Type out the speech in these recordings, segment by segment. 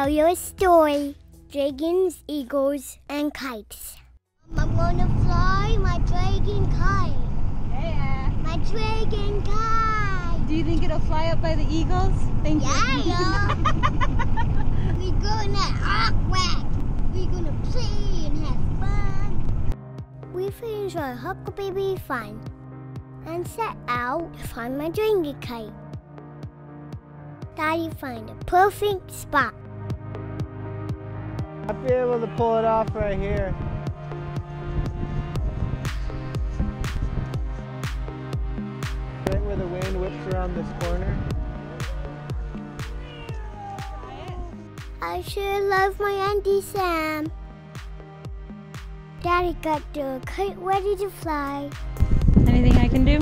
tell you a story. Dragons, eagles, and kites. I'm gonna fly my dragon kite. Yeah. My dragon kite. Do you think it'll fly up by the eagles? Thank you. Yeah. We're gonna Auke Rec. We're gonna play and have fun. We finished our huckleberry fun and set out to find my dragon kite. Daddy found a perfect spot. I'll be able to pull it off right here. Right where the wind whips around this corner. I sure love my Auntie Sam. Daddy got the kite ready to fly. Anything I can do?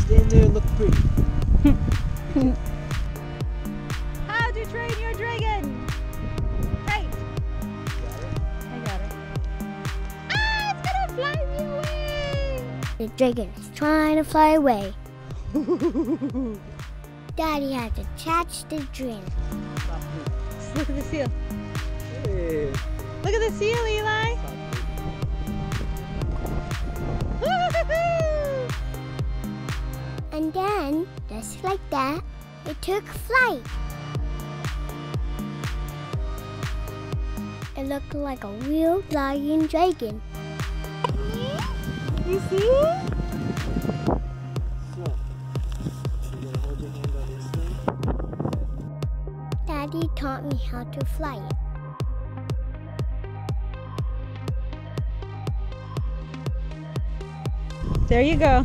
Stand there and look pretty. How to train your dragon? Kite. I got it. Ah, it's gonna fly me away. The dragon is trying to fly away. Daddy had to catch the dragon. Just look at the seal. Hey. Look at the seal, Eli. And then, just like that, it took flight. It looked like a real flying dragon. You see? So, you gonna hold your hand on this thing? Daddy taught me how to fly. There you go.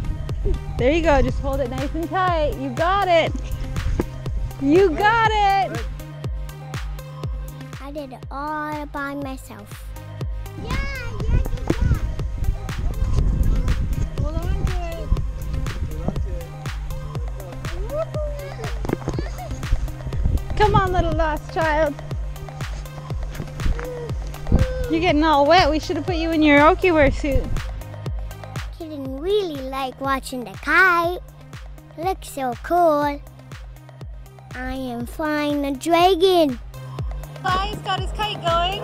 There you go. Just hold it nice and tight. You got it. You got it. I did it all by myself. Hold on to it. Come on, little lost child. You're getting all wet. We should have put you in your Auke Rec suit. Kayden really like watching the kite. It looks so cool. I am flying a dragon. Elias got his kite going.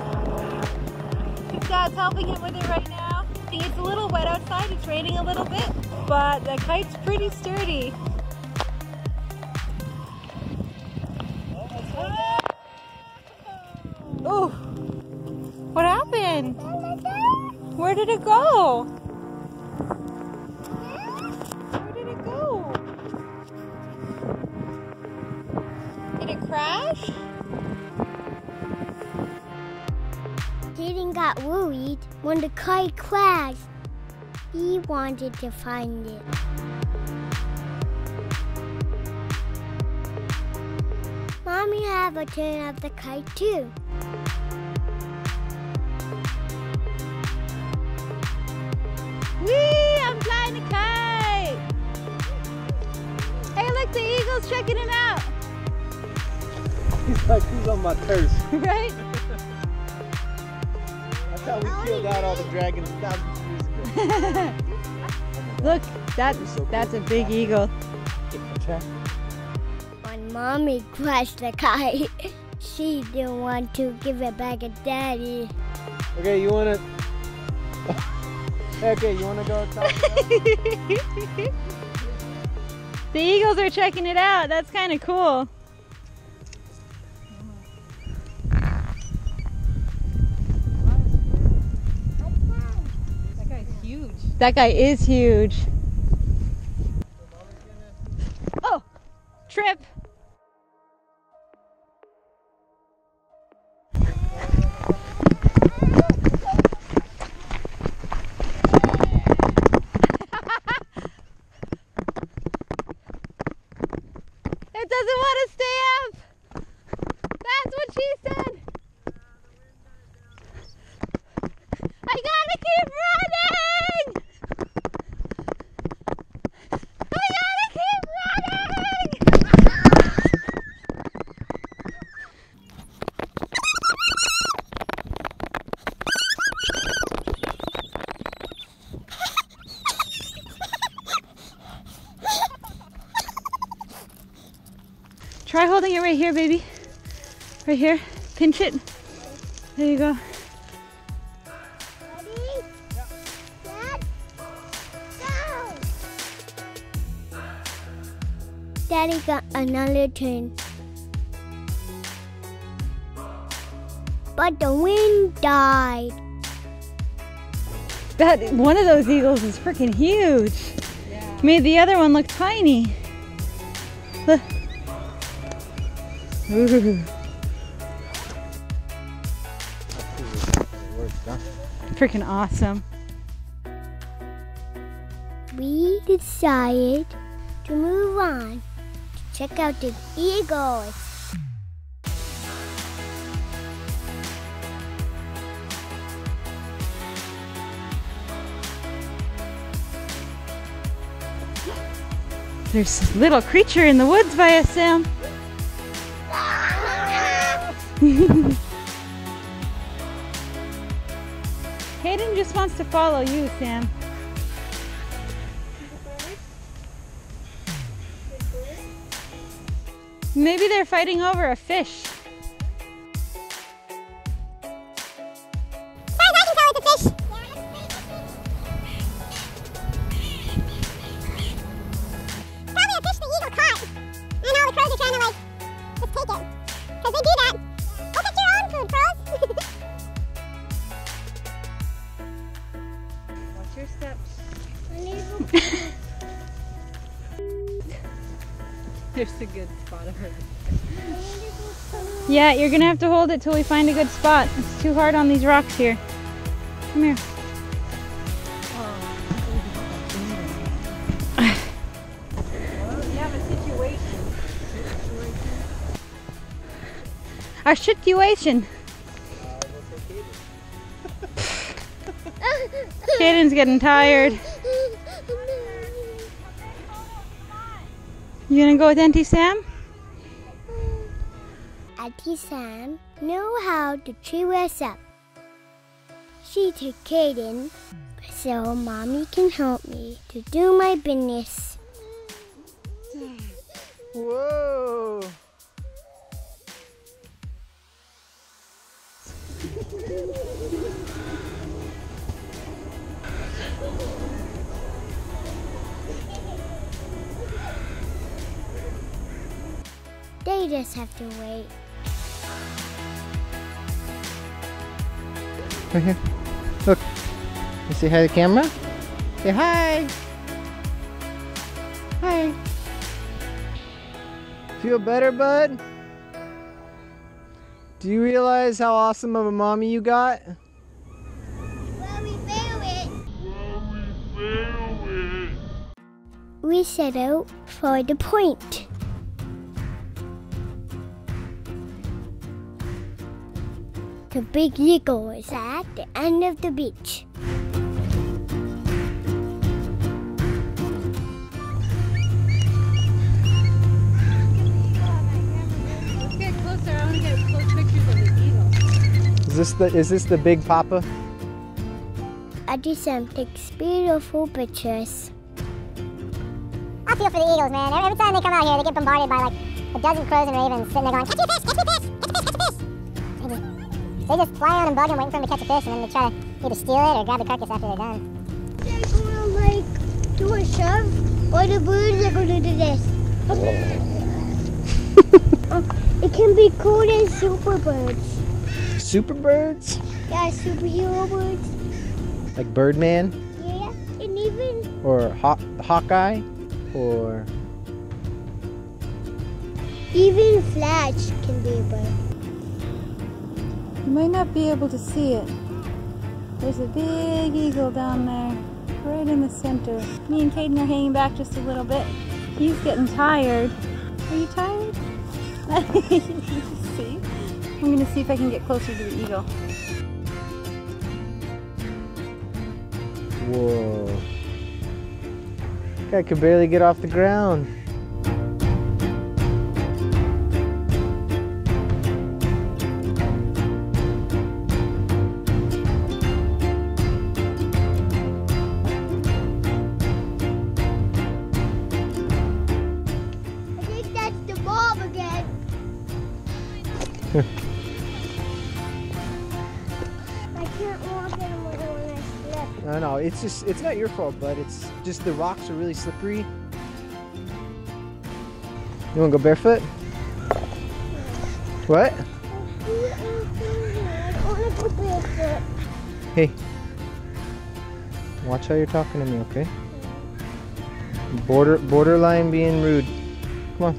His dad's helping him with it right now. I think it's a little wet outside. It's raining a little bit, but the kite's pretty sturdy. Oh, what happened? Where did it go? Where did it go? Did it crash? Kayden got worried when the kite crashed. He wanted to find it. Mommy have a turn of the kite too. Whee! I'm flying a kite! Hey, look, the eagle's checking it out. He's like, who's on my turf? Right? That's how we killed out all the dragons thousands of years ago. Look, that's a big eagle. When Mommy crashed the kite, she didn't want to give it back to Daddy. Okay, you wanna... Okay, you wanna go talk to them? The eagles are checking it out. That's kind of cool. That guy's huge. That guy is huge. Oh, trip. It doesn't want to stay up. That's what she said. I gotta keep running. I gotta keep running. Try holding it right here, baby. Right here. Pinch it. There you go. Ready? Dad? Go! Daddy got another turn. But the wind died. That one of those eagles is freaking huge. Yeah. Made the other one look tiny. Look. Ooh. Freaking awesome. We decided to move on to check out the eagles. There's a little creature in the woods by us, Sam. Kayden just wants to follow you, Sam. Maybe they're fighting over a fish. As far as I can tell, it's a fish. Probably a fish the eagle caught. And all the crows are trying to like, just take it. Because they do that. Go get your own food, crows. Watch your steps. There's a good spot of her. Yeah, you're gonna have to hold it till we find a good spot. It's too hard on these rocks here. Come here. Well, you have a situation. Our situation. Kayden's getting tired. You gonna go with Auntie Sam? Auntie Sam know how to cheer us up. She took Kayden so Mommy can help me to do my business. Whoa! They just have to wait. Right here. Look. You say hi to the camera? Say hi! Hi! Feel better, bud? Do you realize how awesome of a mommy you got? Well, we failed it. We set out for the point. The big eagle is at the end of the beach. Let's get closer. I want to get close pictures of the eagle. Is this the big papa? Auntie Sam takes beautiful pictures. I feel for the eagles, man. Every time they come out here, they get bombarded by like a dozen crows and ravens sitting there going, catch me a fish, catch me a fish, catch a fish, catch a fish. They just fly on and bug them, waiting for them to catch a fish, and then they try to either steal it or grab the carcass after they're done. They're gonna like do a shove, or the birds are gonna do this. It can be called as super birds. Super birds? Yeah, superhero birds. Like Birdman? Yeah, and even Or Hawkeye? Or... even Flash can be a bird. You might not be able to see it. There's a big eagle down there, right in the center. Me and Kayden are hanging back just a little bit. He's getting tired. Are you tired? See? I'm gonna see if I can get closer to the eagle. Whoa. Guy could barely get off the ground. I think that's the bomb again. can't walk anymore when I slip. No, no, it's not your fault, bud. It's just the rocks are really slippery. You wanna go barefoot? What? I don't want to go barefoot. Hey, watch how you're talking to me, okay? Borderline being rude. Come on.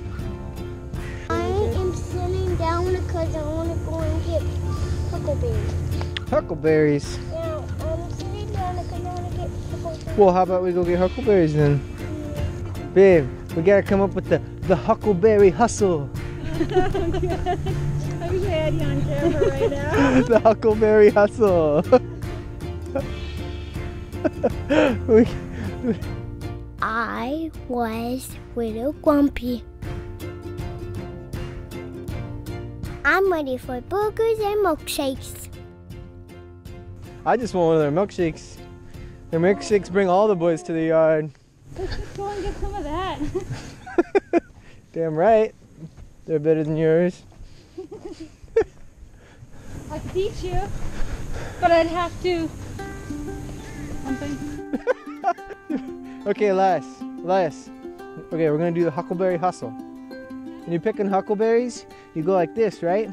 I am sitting down because I want to go and get huckleberries. Huckleberries. Yeah, I'm sitting down because I want to get huckleberries. Well, how about we go get huckleberries then? Babe, we gotta come up with the huckleberry hustle. I wish I had you on camera right now. The huckleberry hustle. I was little grumpy. I'm ready for burgers and milkshakes. I just want one of their milkshakes. Their milkshakes bring all the boys to the yard. Let's just go and get some of that. Damn right. They're better than yours. I could teach you, but I'd have to. Something. Okay, Elias. Okay, we're gonna do the huckleberry hustle. When you're picking huckleberries, you go like this, right?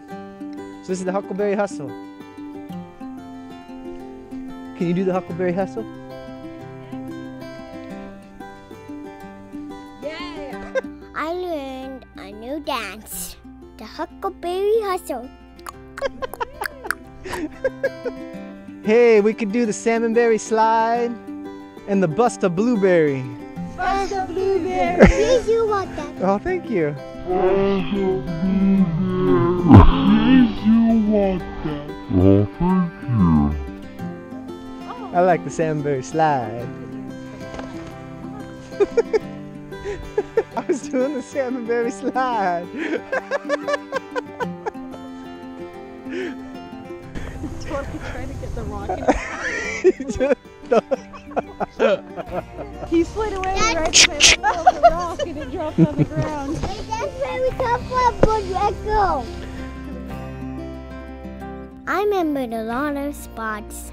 So this is the huckleberry hustle. Can you do the huckleberry hustle? Yeah. I learned a new dance, the huckleberry hustle. Hey, we could do the salmonberry slide and the bust a blueberry. Bust a blueberry. Please, you want that? Oh, thank you. I like the salmonberry slide. I was doing the salmonberry slide. Totally trying to get the rock in. He slid away right in the middle of the rock and it dropped on the ground. Hey, that's where we come from, but let's go. I remembered a lot of spots.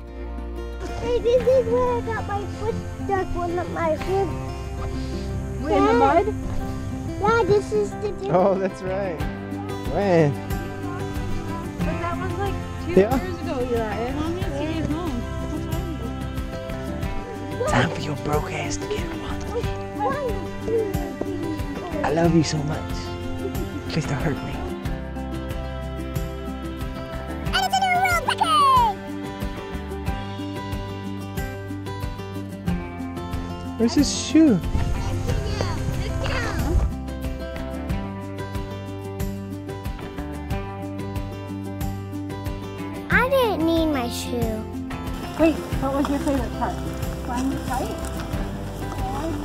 Hey, this is where I got my foot stuck when my foot. In the mud? Yeah, this is the difference. Oh, that's right. Man. But that was like 2 Yeah. years ago, Eli. Mom has to get home. Time for your broke ass to get one. I love you so much. Please don't hurt me. And it's a new world record! Where's his shoe? I didn't need my shoe. Wait, what was your favorite part? Flying the kite?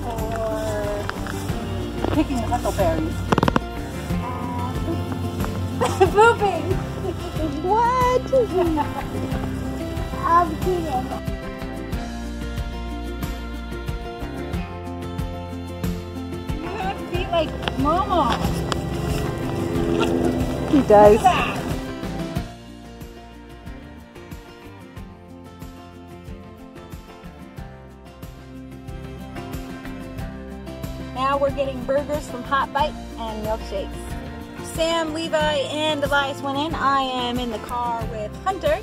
Or picking the huckleberries? Pooping! What? I'm kidding. You have to be like Mama. He does. Now we're getting burgers from Hot Bite and milkshakes. Sam, Levi, and Elias went in. I am in the car with Hunter.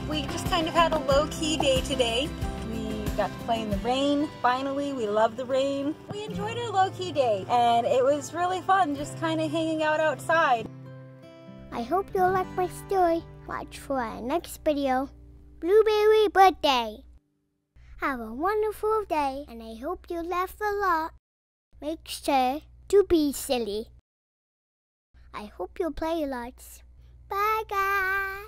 We just kind of had a low-key day today. We got to play in the rain. Finally, we love the rain. We enjoyed our low-key day, and it was really fun just kind of hanging out outside. I hope you like my story. Watch for our next video, Blueberry Birthday. Have a wonderful day, and I hope you laugh a lot. Make sure to be silly. I hope you play lots. Bye, guys.